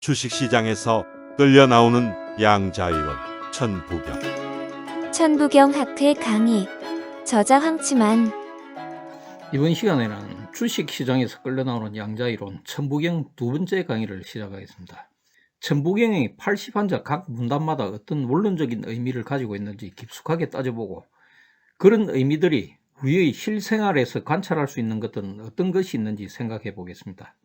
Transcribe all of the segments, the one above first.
주식시장에서 끌려 나오는 양자이론, 천부경. 천부경 학회 강의. 저자 황치만. 이번 시간에는 주식시장에서 끌려나오는 양자이론 천부경 두 번째 강의를 시작하겠습니다. 천부경의 80한자 각 문단마다 어떤 원론적인 의미를 가지고 있는지 깊숙하게 따져보고 그런 의미들이 우리의 실생활에서 관찰할 수 있는 것들은 어떤 것이 있는지 생각해 보겠습니다.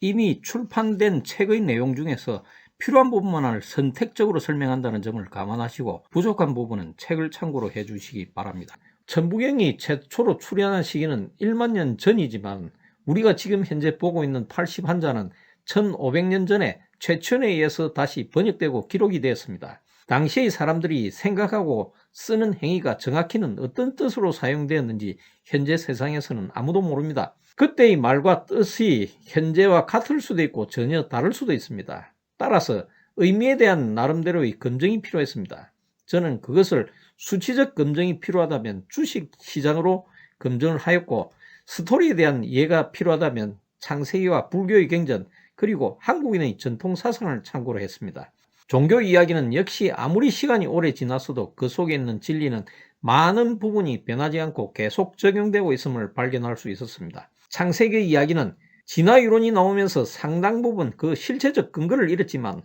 이미 출판된 책의 내용 중에서 필요한 부분만을 선택적으로 설명한다는 점을 감안하시고 부족한 부분은 책을 참고로 해 주시기 바랍니다. 천부경이 최초로 출현한 시기는 1만 년 전이지만 우리가 지금 현재 보고 있는 80한자는 1500년 전에 최천에 의해서 다시 번역되고 기록이 되었습니다. 당시의 사람들이 생각하고 쓰는 행위가 정확히는 어떤 뜻으로 사용되었는지 현재 세상에서는 아무도 모릅니다. 그때의 말과 뜻이 현재와 같을 수도 있고 전혀 다를 수도 있습니다. 따라서 의미에 대한 나름대로의 검증이 필요했습니다. 저는 그것을 수치적 검증이 필요하다면 주식시장으로 검증을 하였고, 스토리에 대한 이해가 필요하다면 창세기와 불교의 경전 그리고 한국인의 전통사상을 참고로 했습니다. 종교 이야기는 역시 아무리 시간이 오래 지났어도 그 속에 있는 진리는 많은 부분이 변하지 않고 계속 적용되고 있음을 발견할 수 있었습니다. 창세기 이야기는 진화이론이 나오면서 상당 부분 그 실체적 근거를 잃었지만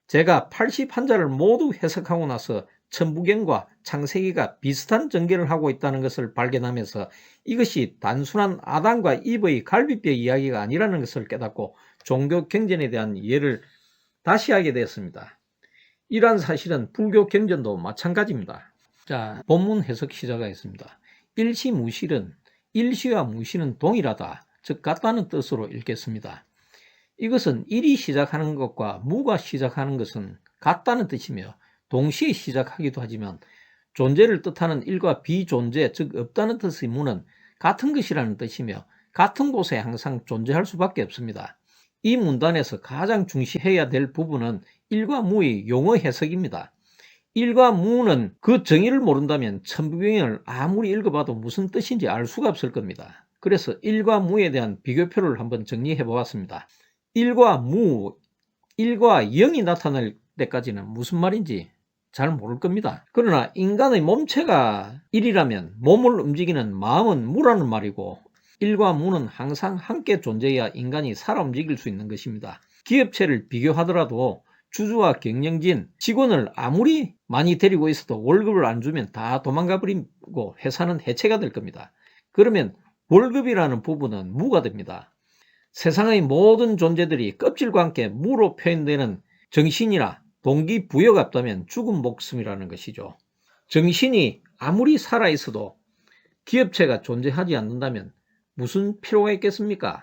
제가 80한자를 모두 해석하고 나서 천부경과 창세기가 비슷한 전개를 하고 있다는 것을 발견하면서 이것이 단순한 아담과 이브의 갈비뼈 이야기가 아니라는 것을 깨닫고 종교 경전에 대한 이해를 다시 하게 되었습니다. 이러한 사실은 불교 경전도 마찬가지입니다. 자, 본문 해석 시작하겠습니다. 일시무실은 일시와 무실은 동일하다, 즉 같다는 뜻으로 읽겠습니다. 이것은 일이 시작하는 것과 무가 시작하는 것은 같다는 뜻이며 동시에 시작하기도 하지만 존재를 뜻하는 일과 비존재, 즉 없다는 뜻의 무는 같은 것이라는 뜻이며 같은 곳에 항상 존재할 수밖에 없습니다. 이 문단에서 가장 중시해야 될 부분은 일과 무의 용어 해석입니다. 일과 무는 그 정의를 모른다면 천부경을 아무리 읽어봐도 무슨 뜻인지 알 수가 없을 겁니다. 그래서 일과 무에 대한 비교표를 한번 정리해 보았습니다. 일과 무, 일과 영이 나타날 때까지는 무슨 말인지 잘 모를 겁니다. 그러나 인간의 몸체가 일이라면 몸을 움직이는 마음은 무라는 말이고, 일과 무는 항상 함께 존재해야 인간이 살아 움직일 수 있는 것입니다. 기업체를 비교하더라도 주주와 경영진, 직원을 아무리 많이 데리고 있어도 월급을 안 주면 다 도망가 버리고 회사는 해체가 될 겁니다. 그러면 월급이라는 부분은 무가 됩니다. 세상의 모든 존재들이 껍질과 함께 무로 표현되는 정신이나 동기부여가 없다면 죽은 목숨이라는 것이죠. 정신이 아무리 살아있어도 기업체가 존재하지 않는다면 무슨 필요가 있겠습니까?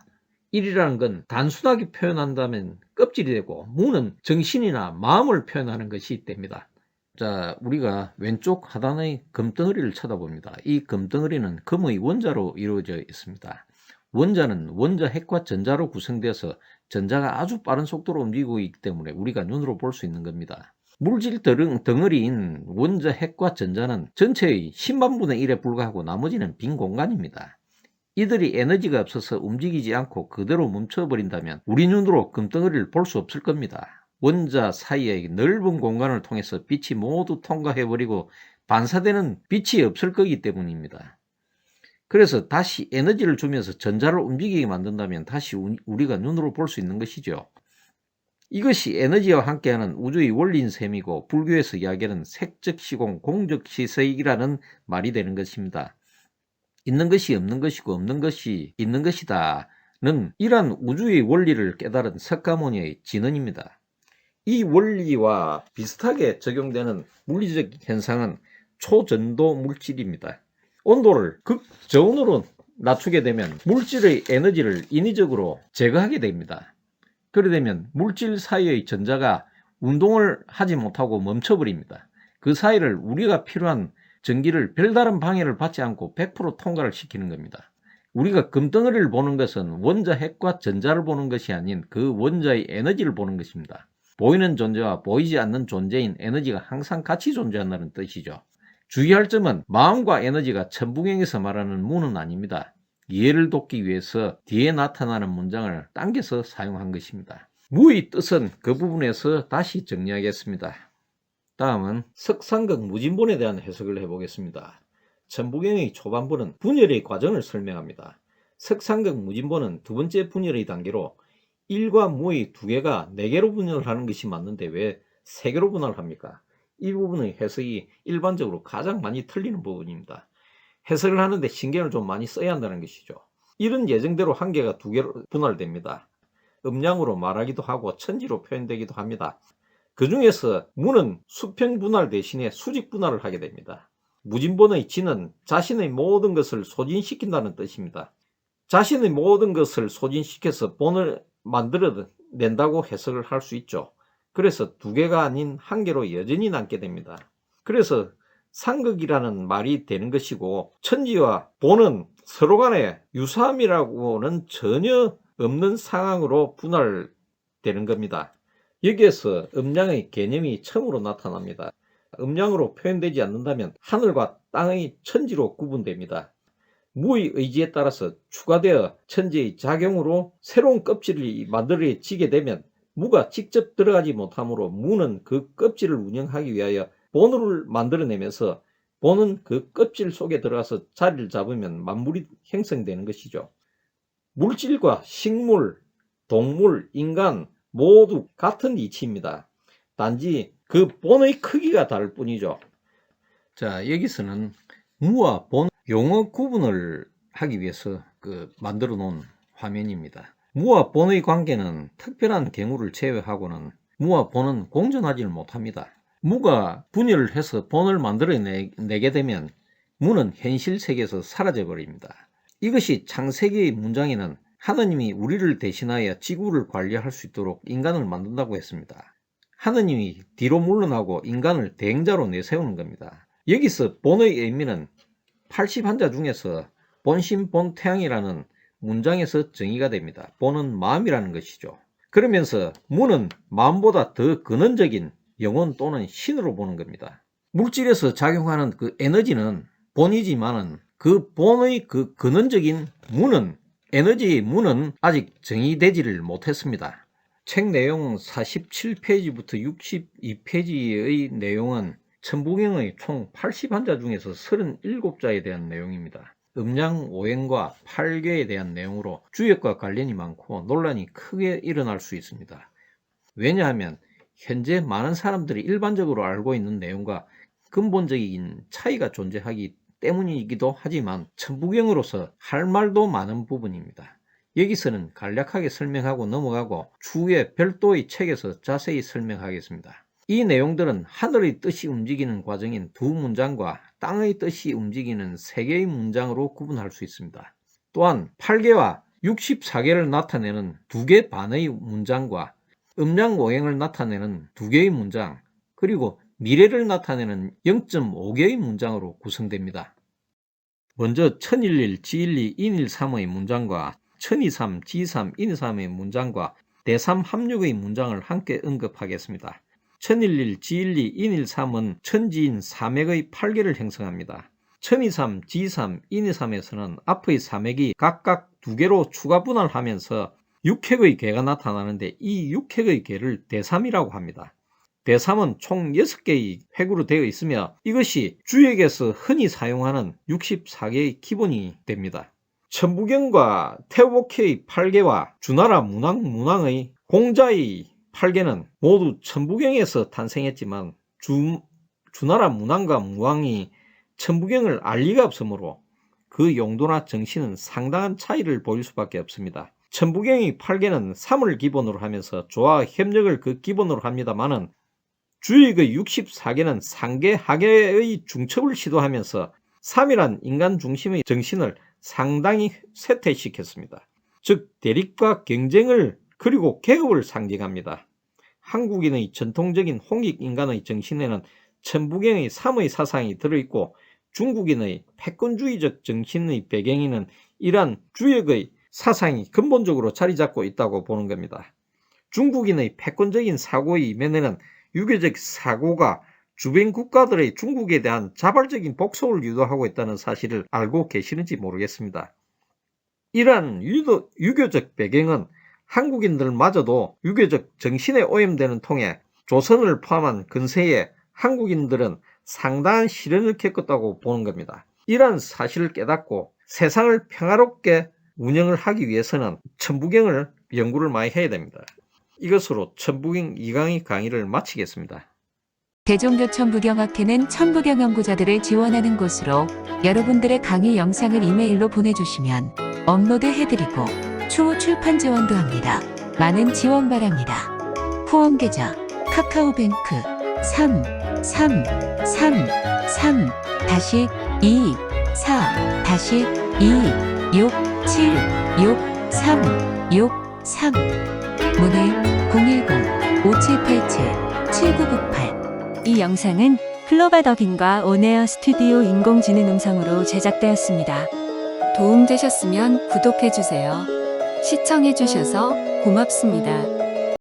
일이라는 건 단순하게 표현한다면 껍질이 되고, 무는 정신이나 마음을 표현하는 것이 됩니다. 자, 우리가 왼쪽 하단의 금덩어리를 쳐다봅니다. 이 금덩어리는 금의 원자로 이루어져 있습니다. 원자는 원자 핵과 전자로 구성되어서 전자가 아주 빠른 속도로 움직이고 있기 때문에 우리가 눈으로 볼 수 있는 겁니다. 물질 덩어리인 원자 핵과 전자는 전체의 10만 분의 1에 불과하고 나머지는 빈 공간입니다. 이들이 에너지가 없어서 움직이지 않고 그대로 멈춰버린다면 우리 눈으로 금덩어리를 볼 수 없을 겁니다. 원자 사이의 넓은 공간을 통해서 빛이 모두 통과해버리고 반사되는 빛이 없을 거기 때문입니다. 그래서 다시 에너지를 주면서 전자를 움직이게 만든다면 다시 우리가 눈으로 볼 수 있는 것이죠. 이것이 에너지와 함께하는 우주의 원리인 셈이고, 불교에서 이야기하는 색적 시공, 공적 시색이라는 말이 되는 것입니다. 있는 것이 없는 것이고 없는 것이 있는 것이다는 이러한 우주의 원리를 깨달은 석가모니의 진언입니다. 이 원리와 비슷하게 적용되는 물리적 현상은 초전도 물질입니다. 온도를 극저온으로 낮추게 되면 물질의 에너지를 인위적으로 제거하게 됩니다. 그래 되면 물질 사이의 전자가 운동을 하지 못하고 멈춰버립니다. 그 사이를 우리가 필요한 전기를 별다른 방해를 받지 않고 100% 통과를 시키는 겁니다. 우리가 금덩어리를 보는 것은 원자 핵과 전자를 보는 것이 아닌 그 원자의 에너지를 보는 것입니다. 보이는 존재와 보이지 않는 존재인 에너지가 항상 같이 존재한다는 뜻이죠. 주의할 점은 마음과 에너지가 천부경에서 말하는 무는 아닙니다. 이해를 돕기 위해서 뒤에 나타나는 문장을 당겨서 사용한 것입니다. 무의 뜻은 그 부분에서 다시 정리하겠습니다. 다음은 석상극 무진본에 대한 해석을 해보겠습니다. 천부경의 초반부는 분열의 과정을 설명합니다. 석상극 무진본은 두 번째 분열의 단계로 일과 무의 두 개가 네 개로 분열하는 것이 맞는데 왜 세 개로 분할합니까? 이 부분의 해석이 일반적으로 가장 많이 틀리는 부분입니다. 해석을 하는데 신경을 좀 많이 써야 한다는 것이죠. 이런 예정대로 한 개가 두 개로 분할됩니다. 음량으로 말하기도 하고 천지로 표현되기도 합니다. 그 중에서 무는 수평 분할 대신에 수직 분할을 하게 됩니다. 무진본의 지는 자신의 모든 것을 소진시킨다는 뜻입니다. 자신의 모든 것을 소진시켜서 본을 만들어낸다고 해석을 할 수 있죠. 그래서 두 개가 아닌 한 개로 여전히 남게 됩니다. 그래서 상극이라는 말이 되는 것이고 천지와 본은 서로 간에 유사함이라고는 전혀 없는 상황으로 분할되는 겁니다. 여기에서 음량의 개념이 처음으로 나타납니다. 음량으로 표현되지 않는다면 하늘과 땅의 천지로 구분됩니다. 무의 의지에 따라서 추가되어 천지의 작용으로 새로운 껍질이 만들어지게 되면 무가 직접 들어가지 못하므로 무는 그 껍질을 운영하기 위하여 본을 만들어내면서 본은 그 껍질 속에 들어가서 자리를 잡으면 만물이 형성되는 것이죠. 물질과 식물, 동물, 인간 모두 같은 이치입니다. 단지 그 본의 크기가 다를 뿐이죠. 자, 여기서는 무와 본 용어 구분을 하기 위해서 만들어 놓은 화면입니다. 무와 본의 관계는 특별한 경우를 제외하고는 무와 본은 공존하지를 못합니다. 무가 분열을 해서 본을 만들어내게 되면 무는 현실 세계에서 사라져 버립니다. 이것이 창세기의 문장에는 하느님이 우리를 대신하여 지구를 관리할 수 있도록 인간을 만든다고 했습니다. 하느님이 뒤로 물러나고 인간을 대행자로 내세우는 겁니다. 여기서 본의 의미는 80한자 중에서 본심 본태양이라는 문장에서 정의가 됩니다. 본은 마음이라는 것이죠. 그러면서 무는 마음보다 더 근원적인 영혼 또는 신으로 보는 겁니다. 물질에서 작용하는 그 에너지는 본이지만은 그 본의 그 근원적인 무는 에너지의 무는 아직 정의되지를 못했습니다. 책 내용 47페이지부터 62페이지의 내용은 천부경의 총 80한자 중에서 37자에 대한 내용입니다. 음양 오행과 팔계에 대한 내용으로 주역과 관련이 많고 논란이 크게 일어날 수 있습니다. 왜냐하면 현재 많은 사람들이 일반적으로 알고 있는 내용과 근본적인 차이가 존재하기 때문이기도 하지만 천부경으로서 할 말도 많은 부분입니다. 여기서는 간략하게 설명하고 넘어가고 추후에 별도의 책에서 자세히 설명하겠습니다. 이 내용들은 하늘의 뜻이 움직이는 과정인 두 문장과 땅의 뜻이 움직이는 세 개의 문장으로 구분할 수 있습니다. 또한 8개와 64개를 나타내는 두 개 반의 문장과 음양오행을 나타내는 두 개의 문장, 그리고 미래를 나타내는 0.5개의 문장으로 구성됩니다. 먼저 천일일, 지일리, 인일삼의 문장과 천이삼, 지삼, 인삼의 문장과 대삼합육의 문장을 함께 언급하겠습니다. 천일일, 지일리, 인일삼은 천지인 삼액의 8개를 형성합니다. 천이삼, 지삼, 인이삼에서는 앞의 삼액이 각각 두 개로 추가 분할하면서 육획의 개가 나타나는데 이 육획의 개를 대삼이라고 합니다. 대삼은 총 6개의 획으로 되어 있으며 이것이 주역에서 흔히 사용하는 64개의 기본이 됩니다. 천부경과 태오복회의 8개와 주나라 문왕의 공자의 8개는 모두 천부경에서 탄생했지만 주나라 문왕과 무왕이 천부경을 알 리가 없으므로 그 용도나 정신은 상당한 차이를 보일 수밖에 없습니다. 천부경의 8개는 3을 기본으로 하면서 조화와 협력을 그 기본으로 합니다만은 주역의 64개는 상계 하계의 중첩을 시도하면서 3이란 인간 중심의 정신을 상당히 쇠퇴시켰습니다. 즉 대립과 경쟁을 그리고 계급을 상징합니다. 한국인의 전통적인 홍익인간의 정신에는 천부경의 3의 사상이 들어있고 중국인의 패권주의적 정신의 배경에는 이러한 주역의 사상이 근본적으로 자리 잡고 있다고 보는 겁니다. 중국인의 패권적인 사고의 이면에는 유교적 사고가 주변 국가들의 중국에 대한 자발적인 복속을 유도하고 있다는 사실을 알고 계시는지 모르겠습니다. 이러한 유교적 배경은 한국인들마저도 유교적 정신에 오염되는 통에 조선을 포함한 근세에 한국인들은 상당한 시련을 겪었다고 보는 겁니다. 이러한 사실을 깨닫고 세상을 평화롭게 운영을 하기 위해서는 천부경을 연구를 많이 해야 됩니다. 이것으로 천부경 2강의 강의를 마치겠습니다. 대종교 천부경학회는 천부경 연구자들을 지원하는 곳으로 여러분들의 강의 영상을 이메일로 보내주시면 업로드 해드리고 추후 출판 지원도 합니다. 많은 지원 바랍니다. 후원 계좌 카카오뱅크 333224-2676363 문의 010-5787-7998. 이 영상은 플로바더긴과 온에어 스튜디오 인공지능 음성으로 제작되었습니다. 도움되셨으면 구독해주세요. 시청해주셔서 고맙습니다.